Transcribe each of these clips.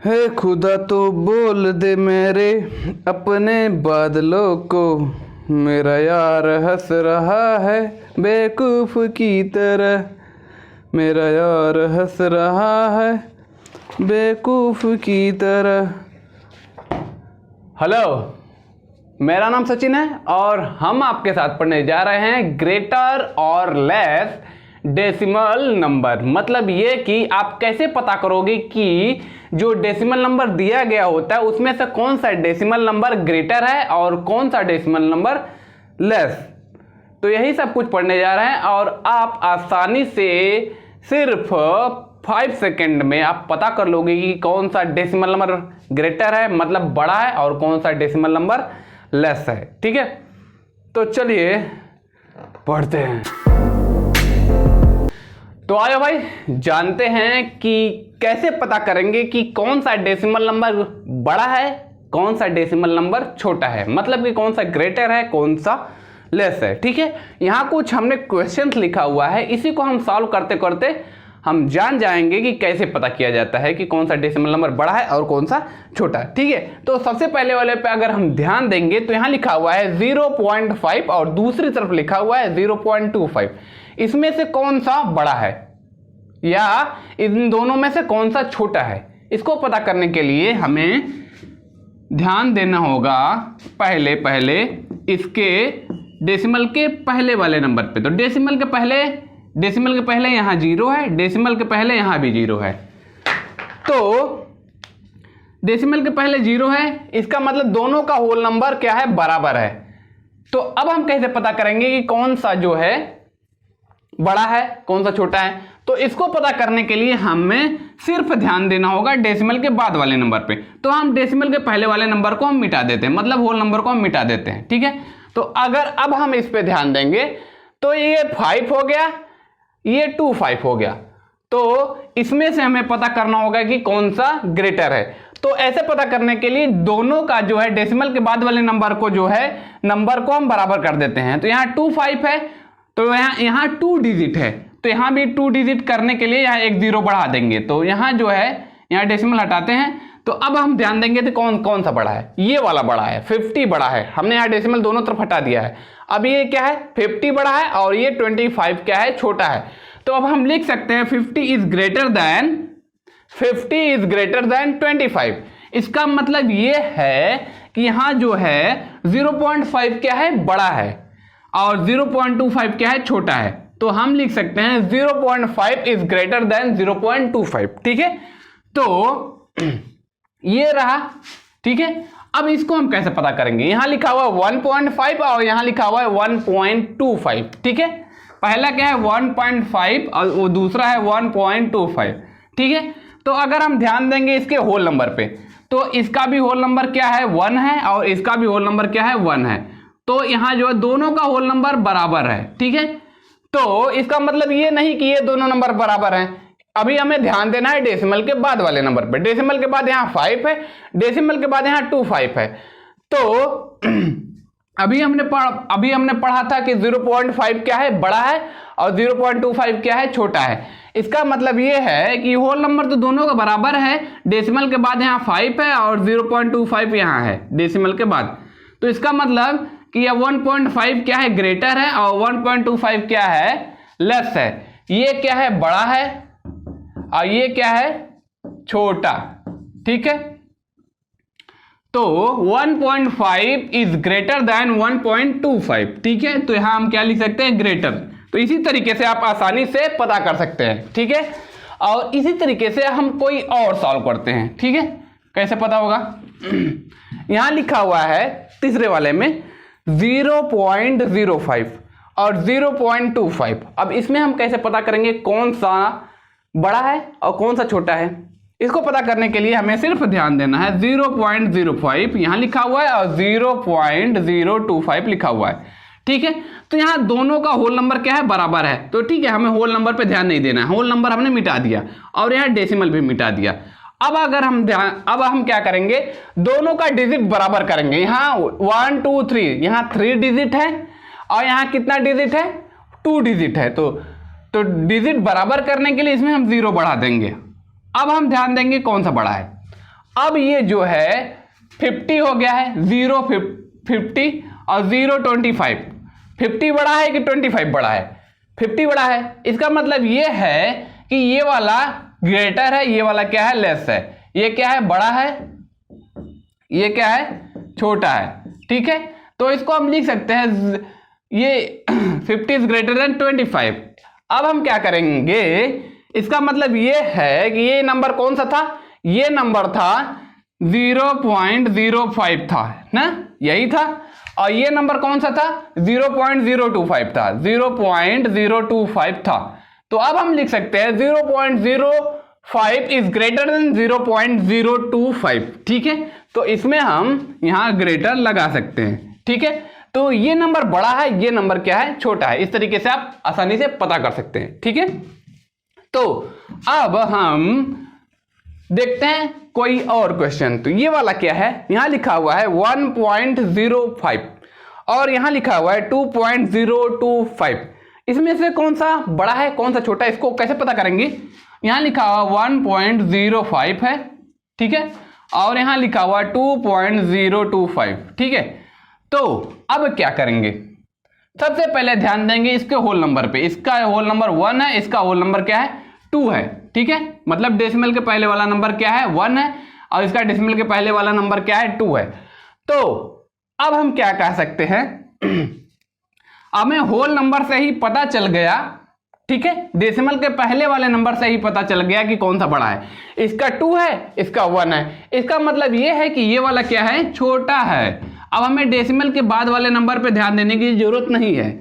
हे खुदा तो बोल दे मेरे अपने बादलों को, मेरा यार हंस रहा है बेवकूफ़ की तरह, मेरा यार हंस रहा है बेवकूफ़ की तरह। हेलो, मेरा नाम सचिन है और हम आपके साथ पढ़ने जा रहे हैं ग्रेटर और लेस डेसिमल नंबर। मतलब ये कि आप कैसे पता करोगे कि जो डेसिमल नंबर दिया गया होता है उसमें से कौन सा डेसिमल नंबर ग्रेटर है और कौन सा डेसिमल नंबर लेस। तो यही सब कुछ पढ़ने जा रहे हैं और आप आसानी से सिर्फ 5 सेकेंड में आप पता कर लोगे कि कौन सा डेसिमल नंबर ग्रेटर है, मतलब बड़ा है, और कौन सा डेसिमल नंबर लेस है। ठीक है, तो चलिए पढ़ते हैं। तो आयो भाई, जानते हैं कि कैसे पता करेंगे कि कौन सा डेसिमल नंबर बड़ा है, कौन सा डेसिमल नंबर छोटा है, मतलब कि कौन सा ग्रेटर है, कौन सा लेस है। ठीक है, यहाँ कुछ हमने क्वेश्चंस लिखा हुआ है, इसी को हम सॉल्व करते करते हम जान जाएंगे कि कैसे पता किया जाता है कि कौन सा डेसिमल नंबर बड़ा है और कौन सा छोटा है। ठीक है, तो सबसे पहले वाले पे अगर हम ध्यान देंगे तो यहाँ लिखा हुआ है 0.5 और दूसरी तरफ लिखा हुआ है 0.25। इसमें से कौन सा बड़ा है या इन दोनों में से कौन सा छोटा है, इसको पता करने के लिए हमें ध्यान देना होगा पहले इसके डेसिमल के पहले वाले नंबर पे। तो डेसिमल के पहले यहाँ 0 है, डेसिमल के पहले यहाँ भी 0 है। तो डेसिमल के पहले 0 है, इसका मतलब दोनों का होल नंबर क्या है, बराबर है। तो अब हम कैसे पता करेंगे कि कौन सा जो है बड़ा है, कौन सा छोटा है। तो इसको पता करने के लिए हमें सिर्फ ध्यान देना होगा डेसिमल के बाद वाले नंबर पे। तो हम डेसिमल के पहले वाले नंबर को हम मिटा देते हैं, मतलब होल नंबर को हम मिटा देते हैं। ठीक है, तो अगर अब हम इस पे ध्यान देंगे तो ये 5 हो गया, ये 25 हो गया। तो इसमें से हमें पता करना होगा कि कौन सा ग्रेटर है। तो ऐसे पता करने के लिए दोनों का जो है डेसिमल के बाद वाले नंबर को जो है नंबर को हम बराबर कर देते हैं। तो यहाँ 25 है, तो यहाँ 2 डिजिट है, तो यहाँ भी 2 डिजिट करने के लिए यहाँ एक 0 बढ़ा देंगे। तो यहाँ जो है यहाँ डेसिमल हटाते हैं। तो अब हम ध्यान देंगे तो कौन सा बड़ा है, ये वाला बड़ा है, 50 बड़ा है। हमने यहाँ डेसिमल दोनों तरफ हटा दिया है। अब ये क्या है, 50 बड़ा है और ये 25 क्या है, छोटा है। तो अब हम लिख सकते हैं 50 इज ग्रेटर देन 25। इसका मतलब ये है कि यहाँ जो है 0.5 क्या है, बड़ा है, और 0.25 क्या है, छोटा है। तो हम लिख सकते हैं 0.5 इज ग्रेटर देन 0.25। ठीक है, तो ये रहा। ठीक है, अब इसको हम कैसे पता करेंगे, यहां लिखा हुआ है 1.5 और यहां लिखा हुआ है 1.25। ठीक है, पहला क्या है 1.5 और वो दूसरा है 1.25। ठीक है, तो अगर हम ध्यान देंगे इसके होल नंबर पे, तो इसका भी होल नंबर क्या है, 1 है, और इसका भी होल नंबर क्या है, 1 है। तो यहां जो है दोनों का होल नंबर बराबर है। ठीक है, तो इसका मतलब ये नहीं कि ये दोनों नंबर बराबर हैं। अभी हमें ध्यान देना है डेसिमल के बाद वाले नंबर पे। डेसिमल के बाद यहाँ 5 है, डेसिमल के बाद यहाँ 25 है। तो अभी हमने पढ़ा था कि 0.5 क्या है, बड़ा है, और 0.25 क्या है, छोटा है। इसका मतलब ये है कि होल नंबर तो दोनों का बराबर है। डेसिमल के बाद यहाँ 5 है और 0.25 यहाँ है डेसिमल के बाद। तो इसका मतलब कि यह 1.5 क्या है, ग्रेटर है, और 1.25 क्या है, लेस है। ये क्या है, बड़ा है, और ये क्या है, छोटा। ठीक है, तो 1.5 इज ग्रेटर देन 1.25। ठीक है, तो यहां हम क्या लिख सकते हैं, ग्रेटर। तो इसी तरीके से आप आसानी से पता कर सकते हैं। ठीक है, और इसी तरीके से हम कोई और सॉल्व करते हैं। ठीक है, कैसे पता होगा, यहां लिखा हुआ है तीसरे वाले में 0.05 और 0.25। अब इसमें हम कैसे पता करेंगे कौन सा बड़ा है और कौन सा छोटा है। इसको पता करने के लिए हमें सिर्फ ध्यान देना है 0.05 यहां लिखा हुआ है और 0.025 लिखा हुआ है। ठीक है, तो यहां दोनों का होल नंबर क्या है, बराबर है। तो ठीक है, हमें होल नंबर पे ध्यान नहीं देना है, होल नंबर हमने मिटा दिया और यहां डेसिमल भी मिटा दिया। अब हम क्या करेंगे, दोनों का डिजिट बराबर करेंगे। यहाँ 1 2 3, यहाँ 3 डिजिट है और यहाँ कितना डिजिट है, 2 डिजिट है। तो डिजिट बराबर करने के लिए इसमें हम 0 बढ़ा देंगे। अब हम ध्यान देंगे कौन सा बड़ा है। अब ये जो है 50 हो गया है, 0 50 और 0 25। 50 बड़ा है कि 25 बड़ा है? 50 बड़ा है। इसका मतलब ये है कि ये वाला ग्रेटर है, ये वाला क्या है, लेस है। ये क्या है, बड़ा है, ये क्या है, छोटा है। ठीक है, तो इसको हम लिख सकते हैं ये 50 इज ग्रेटर देन 25। अब हम क्या करेंगे, इसका मतलब ये है कि ये नंबर कौन सा था, ये नंबर था 0.05 था ना, यही था। और ये नंबर कौन सा था, 0.025 था, 0.025 था। तो अब हम लिख सकते हैं 0.05 इज ग्रेटर देन 0.025। ठीक है, तो इसमें हम यहां ग्रेटर लगा सकते हैं। ठीक है, तो ये नंबर बड़ा है, ये नंबर क्या है, छोटा है। इस तरीके से आप आसानी से पता कर सकते हैं। ठीक है, तो अब हम देखते हैं कोई और क्वेश्चन। तो ये वाला क्या है, यहां लिखा हुआ है 1.05 और यहां लिखा हुआ है 2.025। इसमें से कौन सा बड़ा है, कौन सा छोटा है, इसको कैसे पता करेंगे? यहां लिखा हुआ 1.05 है, ठीक है, और यहां लिखा हुआ 2.025। ठीक है, तो अब क्या करेंगे, सबसे पहले ध्यान देंगे इसके होल नंबर पे। इसका होल नंबर 1 है, इसका होल नंबर क्या है, 2 है। ठीक है, मतलब डेसिमल के पहले वाला नंबर क्या है, 1 है, और इसका डेसिमल के पहले वाला नंबर क्या है, 2 है। तो अब हम क्या कह सकते हैं, हमें होल नंबर से ही पता चल गया, ठीक है, डेसिमल के पहले वाले नंबर से ही पता चल गया कि कौन सा बड़ा है। इसका 2 है, इसका 1 है। इसका मतलब ये है कि ये वाला क्या है, छोटा है। अब हमें डेसिमल के बाद वाले नंबर पे ध्यान देने की जरूरत नहीं है।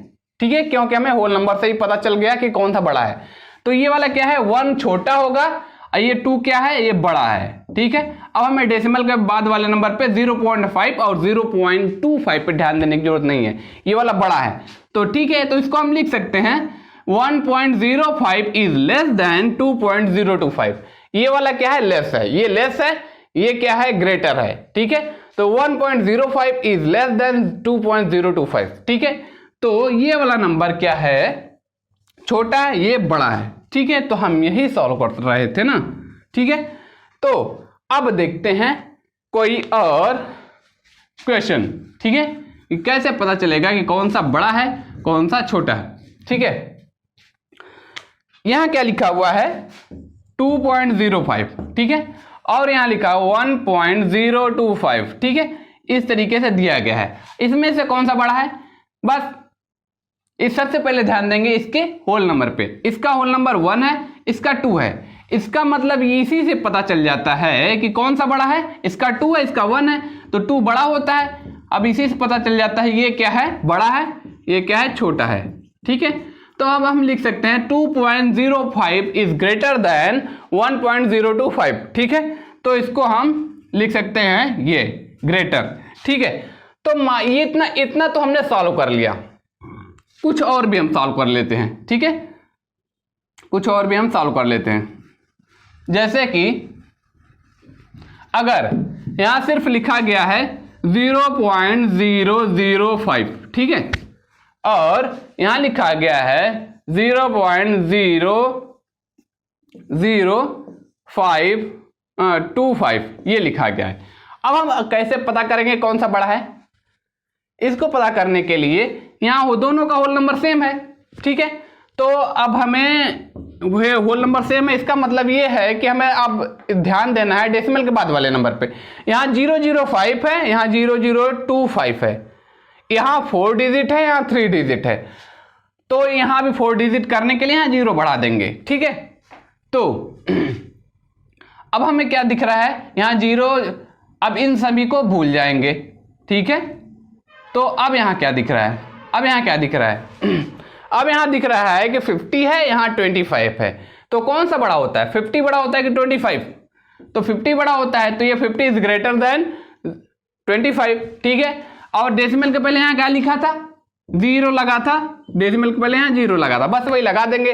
ठीक है, क्योंकि हमें होल नंबर से ही पता चल गया कि कौन सा बड़ा है। तो ये वाला क्या है, 1 छोटा होगा और ये 2 क्या है, ये बड़ा है। ठीक है, अब हमें डेसिमल के बाद वाले नंबर पे 0.5 और 0.25 पे ध्यान देने की जरूरत नहीं है, ये वाला बड़ा है। तो ठीक है, तो इसको हम लिख सकते हैं 1.05 इज लेस देन 2.025। ये वाला क्या है, लेस है, ये लेस है, ये क्या है, ग्रेटर है। ठीक है, तो 1.05 इज लेस देन 2.025। ठीक है, तो ये वाला नंबर क्या है, छोटा है, ये बड़ा है। ठीक है, तो हम यही सॉल्व कर रहे थे ना। ठीक है, तो अब देखते हैं कोई और क्वेश्चन। ठीक है, कि कैसे पता चलेगा कि कौन सा बड़ा है, कौन सा छोटा है। ठीक है, यहां क्या लिखा हुआ है, 2.05। ठीक है, और यहां लिखा 1.025। ठीक है, इस तरीके से दिया गया है। इसमें से कौन सा बड़ा है, बस इस सबसे पहले ध्यान देंगे इसके होल नंबर पे। इसका होल नंबर 1 है, इसका 2 है। इसका मतलब इसी से पता चल जाता है कि कौन सा बड़ा है। इसका 2 है, इसका 1 है, तो 2 बड़ा होता है। अब इसी से पता चल जाता है ये क्या है, बड़ा है, ये क्या है, छोटा है। ठीक है, तो अब हम लिख सकते हैं 2.05 इज ग्रेटर देन 1.025। ठीक है, तो इसको हम लिख सकते हैं ये ग्रेटर। ठीक है, तो ये इतना तो हमने सॉल्व कर लिया। कुछ और भी हम सॉल्व कर लेते हैं। ठीक है, कुछ और भी हम सॉल्व कर लेते हैं। जैसे कि अगर यहां सिर्फ लिखा गया है 0.005, ठीक है, और यहां लिखा गया है 0.00525, ये लिखा गया है। अब हम कैसे पता करेंगे कौन सा बड़ा है? इसको पता करने के लिए यहां वो दोनों का होल नंबर सेम है। ठीक है, तो अब हमें होल नंबर सेम है, इसका मतलब ये है कि हमें अब ध्यान देना है डेसिमल के बाद वाले नंबर पे। यहाँ 005 है, यहाँ 0025 है, यहाँ 4 डिजिट है, यहाँ 3 डिजिट है, तो यहाँ भी 4 डिजिट करने के लिए यहाँ 0 बढ़ा देंगे। ठीक है, तो अब हमें क्या दिख रहा है, यहाँ 0, अब इन सभी को भूल जाएंगे। ठीक है, तो अब यहाँ क्या दिख रहा है, अब यहाँ क्या दिख रहा है अब यहाँ दिख रहा है कि 50 है, यहाँ 25 है। तो कौन सा बड़ा होता है, 50 बड़ा होता है कि 25? तो 50 बड़ा होता है, तो ये 50 इज ग्रेटर देन 25। ठीक है, और डेसिमल के पहले यहाँ क्या लिखा था, 0 लगा था, डेसिमल के पहले यहाँ 0 लगा था, बस वही लगा देंगे।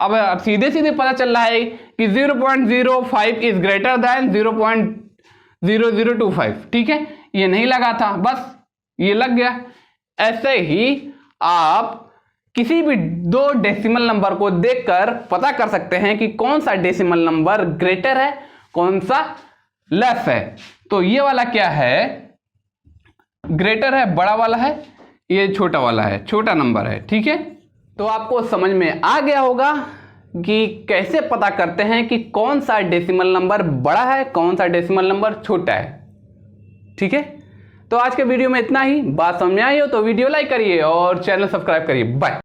अब सीधे सीधे पता चल रहा है कि 0.05 इज ग्रेटर देन 0.0025। ठीक है, ये नहीं लगा था, बस ये लग गया। ऐसे ही आप किसी भी 2 डेसिमल नंबर को देखकर पता कर सकते हैं कि कौन सा डेसिमल नंबर ग्रेटर है, कौन सा लेस है। तो ये वाला क्या है, ग्रेटर है, बड़ा वाला है, ये छोटा वाला है, छोटा नंबर है। ठीक है, तो आपको समझ में आ गया होगा कि कैसे पता करते हैं कि कौन सा डेसिमल नंबर बड़ा है, कौन सा डेसिमल नंबर छोटा है। ठीक है, तो आज के वीडियो में इतना ही। बात समझ में आई हो तो वीडियो लाइक करिए और चैनल सब्सक्राइब करिए। बाय।